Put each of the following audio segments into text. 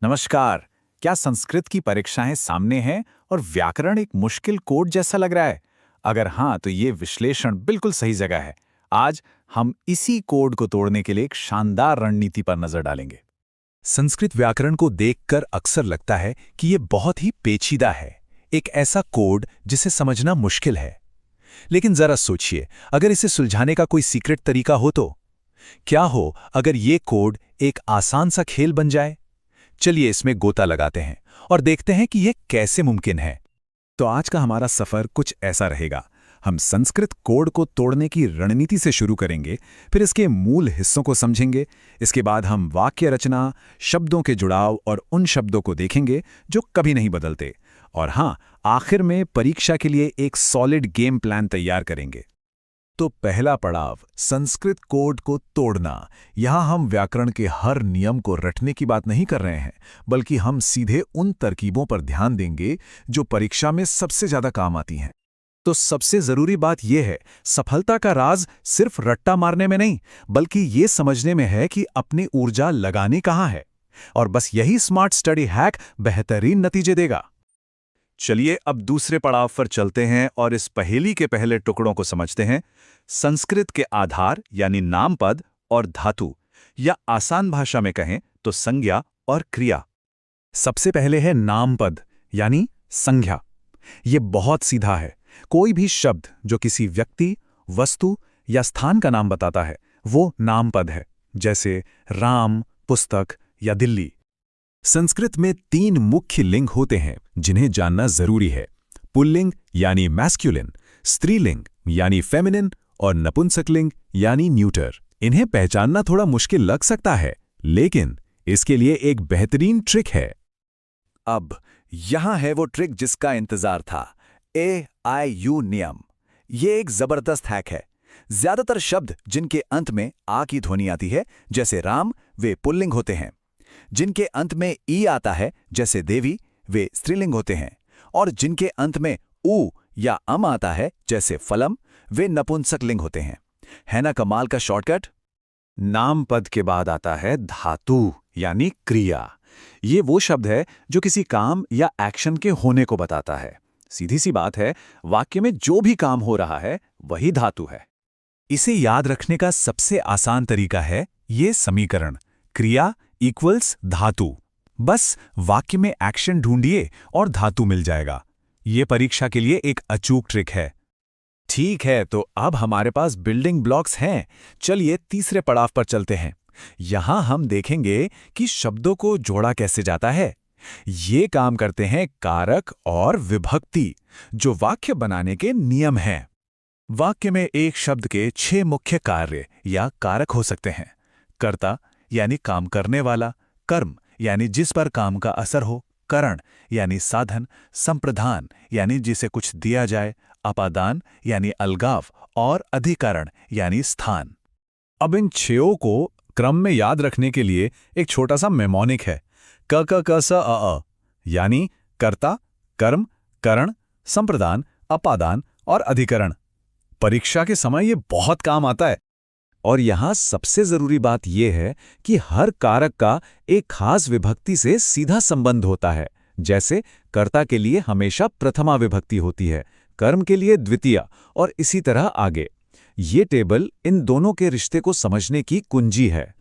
नमस्कार। क्या संस्कृत की परीक्षाएं सामने हैं और व्याकरण एक मुश्किल कोड जैसा लग रहा है? अगर हाँ, तो ये विश्लेषण बिल्कुल सही जगह है। आज हम इसी कोड को तोड़ने के लिए एक शानदार रणनीति पर नजर डालेंगे। संस्कृत व्याकरण को देखकर अक्सर लगता है कि ये बहुत ही पेचीदा है, एक ऐसा कोड जिसे समझना मुश्किल है। लेकिन जरा सोचिए, अगर इसे सुलझाने का कोई सीक्रेट तरीका हो तो? क्या हो अगर ये कोड एक आसान सा खेल बन जाए? चलिए इसमें गोता लगाते हैं और देखते हैं कि यह कैसे मुमकिन है। तो आज का हमारा सफर कुछ ऐसा रहेगा। हम संस्कृत कोड को तोड़ने की रणनीति से शुरू करेंगे, फिर इसके मूल हिस्सों को समझेंगे। इसके बाद हम वाक्य रचना, शब्दों के जुड़ाव और उन शब्दों को देखेंगे जो कभी नहीं बदलते। और हाँ, आखिर में परीक्षा के लिए एक सॉलिड गेम प्लान तैयार करेंगे। तो पहला पड़ाव, संस्कृत कोड को तोड़ना। यहां हम व्याकरण के हर नियम को रटने की बात नहीं कर रहे हैं, बल्कि हम सीधे उन तरकीबों पर ध्यान देंगे जो परीक्षा में सबसे ज्यादा काम आती हैं। तो सबसे जरूरी बात यह है, सफलता का राज सिर्फ रट्टा मारने में नहीं, बल्कि ये समझने में है कि अपनी ऊर्जा लगानी कहाँ है। और बस यही स्मार्ट स्टडी हैक बेहतरीन नतीजे देगा। चलिए अब दूसरे पड़ाव पर चलते हैं और इस पहेली के पहले टुकड़ों को समझते हैं। संस्कृत के आधार यानी नामपद और धातु, या आसान भाषा में कहें तो संज्ञा और क्रिया। सबसे पहले है नामपद यानी संज्ञा। ये बहुत सीधा है। कोई भी शब्द जो किसी व्यक्ति, वस्तु या स्थान का नाम बताता है, वो नामपद है। जैसे राम, पुस्तक या दिल्ली। संस्कृत में 3 मुख्य लिंग होते हैं जिन्हें जानना जरूरी है। पुल्लिंग यानी मैस्कुलिन, स्त्रीलिंग यानी फेमिनिन और नपुंसकलिंग यानी न्यूटर। इन्हें पहचानना थोड़ा मुश्किल लग सकता है, लेकिन इसके लिए एक बेहतरीन ट्रिक है। अब यहां है वो ट्रिक जिसका इंतजार था, AIU नियम। ये एक जबरदस्त हैक है। ज्यादातर शब्द जिनके अंत में आ की ध्वनि आती है, जैसे राम, वे पुल्लिंग होते हैं। जिनके अंत में ई आता है, जैसे देवी, वे स्त्रीलिंग होते हैं। और जिनके अंत में उ या अम आता है, जैसे फलम, वे नपुंसकलिंग होते हैं। है ना कमाल का शॉर्टकट? नाम पद के बाद आता है धातु यानी क्रिया। ये वो शब्द है जो किसी काम या एक्शन के होने को बताता है। सीधी सी बात है, वाक्य में जो भी काम हो रहा है वही धातु है। इसे याद रखने का सबसे आसान तरीका है ये समीकरण, क्रिया इक्वल्स धातु। बस वाक्य में एक्शन ढूंढिए और धातु मिल जाएगा। ये परीक्षा के लिए एक अचूक ट्रिक है। ठीक है, तो अब हमारे पास बिल्डिंग ब्लॉक्स हैं। चलिए तीसरे पड़ाव पर चलते हैं। यहां हम देखेंगे कि शब्दों को जोड़ा कैसे जाता है। ये काम करते हैं कारक और विभक्ति, जो वाक्य बनाने के नियम हैं। वाक्य में एक शब्द के 6 मुख्य कार्य या कारक हो सकते हैं। कर्ता यानी काम करने वाला, कर्म यानी जिस पर काम का असर हो, करण यानी साधन, संप्रधान यानी जिसे कुछ दिया जाए, अपादान यानी अलगाव और अधिकरण यानी स्थान। अब इन 6 को क्रम में याद रखने के लिए एक छोटा सा मेमोनिक है। क क क स अ अ यानी कर्ता, कर्म, करण, संप्रदान, अपादान और अधिकरण। परीक्षा के समय ये बहुत काम आता है। और यहां सबसे जरूरी बात यह है कि हर कारक का एक खास विभक्ति से सीधा संबंध होता है। जैसे कर्ता के लिए हमेशा प्रथमा विभक्ति होती है, कर्म के लिए द्वितीया, और इसी तरह आगे। ये टेबल इन दोनों के रिश्ते को समझने की कुंजी है।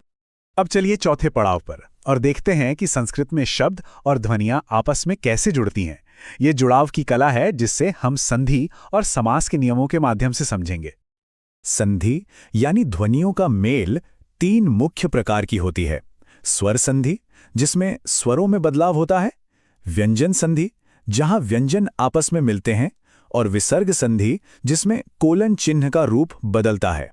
अब चलिए चौथे पड़ाव पर और देखते हैं कि संस्कृत में शब्द और ध्वनियां आपस में कैसे जुड़ती हैं। ये जुड़ाव की कला है जिससे हम संधि और समास के नियमों के माध्यम से समझेंगे। संधि यानी ध्वनियों का मेल 3 मुख्य प्रकार की होती है। स्वर संधि, जिसमें स्वरों में बदलाव होता है। व्यंजन संधि, जहां व्यंजन आपस में मिलते हैं। और विसर्ग संधि, जिसमें कोलन चिन्ह का रूप बदलता है।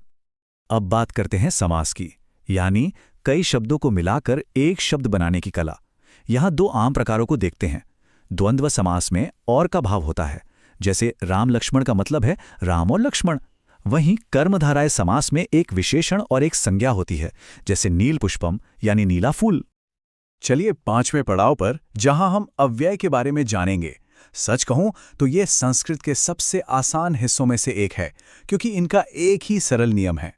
अब बात करते हैं समास की, यानी कई शब्दों को मिलाकर एक शब्द बनाने की कला। यहां 2 आम प्रकारों को देखते हैं। द्वंद्व समास में और का भाव होता है, जैसे राम लक्ष्मण का मतलब है राम और लक्ष्मण। वहीं कर्मधारय समास में एक विशेषण और एक संज्ञा होती है, जैसे नील पुष्पम यानी नीला फूल। चलिए 5वें पड़ाव पर, जहां हम अव्यय के बारे में जानेंगे। सच कहूं तो यह संस्कृत के सबसे आसान हिस्सों में से एक है, क्योंकि इनका एक ही सरल नियम है।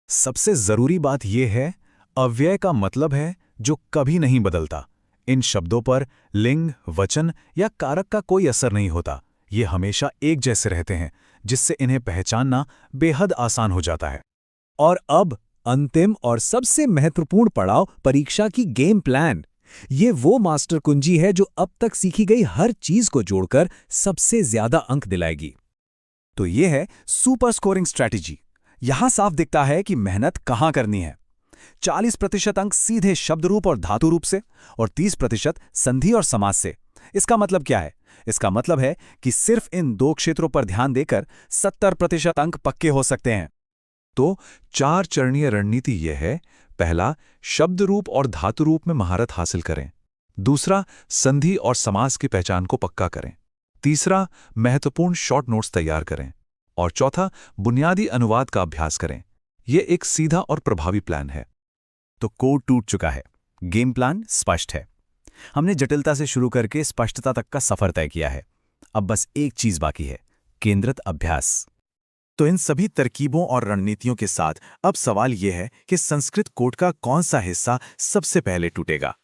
सबसे जरूरी बात यह है, अव्यय का मतलब है जो कभी नहीं बदलता। इन शब्दों पर लिंग, वचन या कारक का कोई असर नहीं होता। ये हमेशा एक जैसे रहते हैं, जिससे इन्हें पहचानना बेहद आसान हो जाता है। और अब अंतिम और सबसे महत्वपूर्ण पड़ाव, परीक्षा की गेम प्लान। ये वो मास्टर कुंजी है जो अब तक सीखी गई हर चीज को जोड़कर सबसे ज्यादा अंक दिलाएगी। तो ये है सुपर स्कोरिंग स्ट्रैटेजी। यहां साफ दिखता है कि मेहनत कहां करनी है। 40% अंक सीधे शब्द रूप और धातु रूप से और 30% संधि और समास से। इसका मतलब क्या है? इसका मतलब है कि सिर्फ इन दो क्षेत्रों पर ध्यान देकर 70% अंक पक्के हो सकते हैं। तो 4 चरणीय रणनीति यह है। पहला, शब्द रूप और धातु रूप में महारत हासिल करें। दूसरा, संधि और समास की पहचान को पक्का करें। तीसरा, महत्वपूर्ण शॉर्ट नोट्स तैयार करें। और चौथा, बुनियादी अनुवाद का अभ्यास करें। यह एक सीधा और प्रभावी प्लान है। तो कोड टूट चुका है, गेम प्लान स्पष्ट है। हमने जटिलता से शुरू करके स्पष्टता तक का सफर तय किया है। अब बस एक चीज बाकी है, केंद्रित अभ्यास। तो इन सभी तरकीबों और रणनीतियों के साथ अब सवाल यह है कि संस्कृत कोड का कौन सा हिस्सा सबसे पहले टूटेगा।